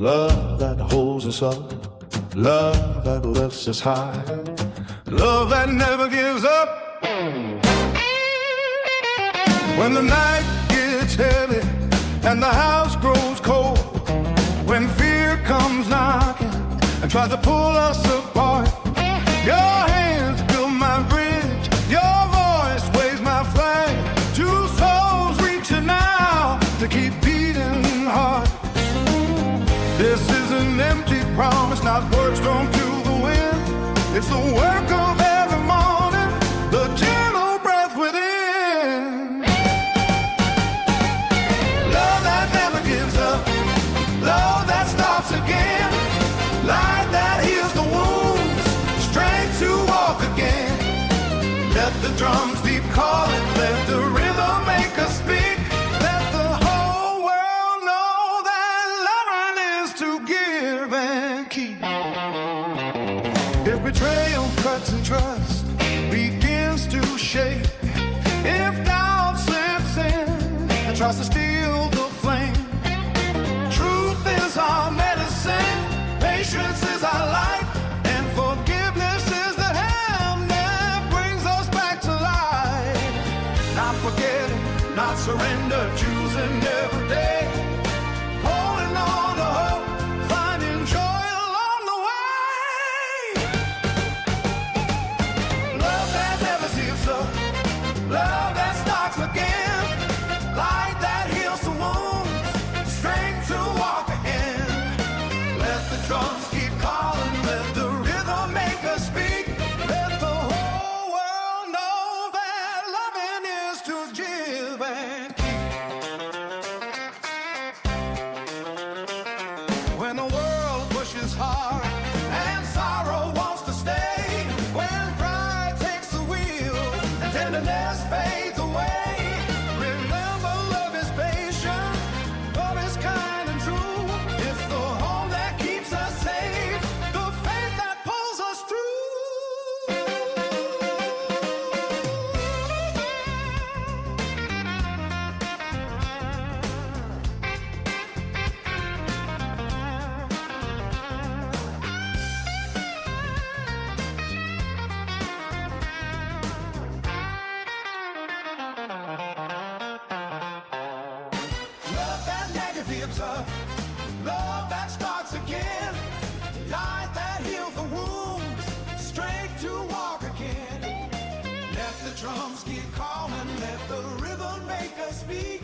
Love that holds us up, love that lifts us high, love that never gives up. When the night gets heavy and the house grows cold, when fear comes knocking and tries to pull us apart, your hands build my bridge, your voice waves my flag. Two souls reaching out to keep beating hard. This is an empty promise, not words thrown to the wind. It's the work of every morning, the gentle breath within. Love that never gives up, love that starts again, light that heals the wounds, strength to walk again. Let the drums keep calling, let the rhythm make us speak. Let the whole world know that loving is to give and keep. If betrayal cuts and trust begins to shake, if doubt slips in and tries to steal the flame, truth is our medicine, patience is our light, and forgiveness is the hand that brings us back to life. Not forgetting, not surrender, choosing every day, holding on to hope, finding joy along the way. Love that never gives up, love that starts again, light that heals the wounds, strength to walk again. Let the drums keep calling, let the rhythm make us speak. Let the whole world know that loving is to give and keep. When the world pushes hard and sorrow wants to stay, when pride takes the wheel and tenderness fades away, remember love is patient, love is kind and true. It's the home that keeps us safe, the faith that pulls us through. Love that never gives up, love that starts again, light that heals the wounds, strength to walk again. Let the drums keep calling, let the rhythm make us speak.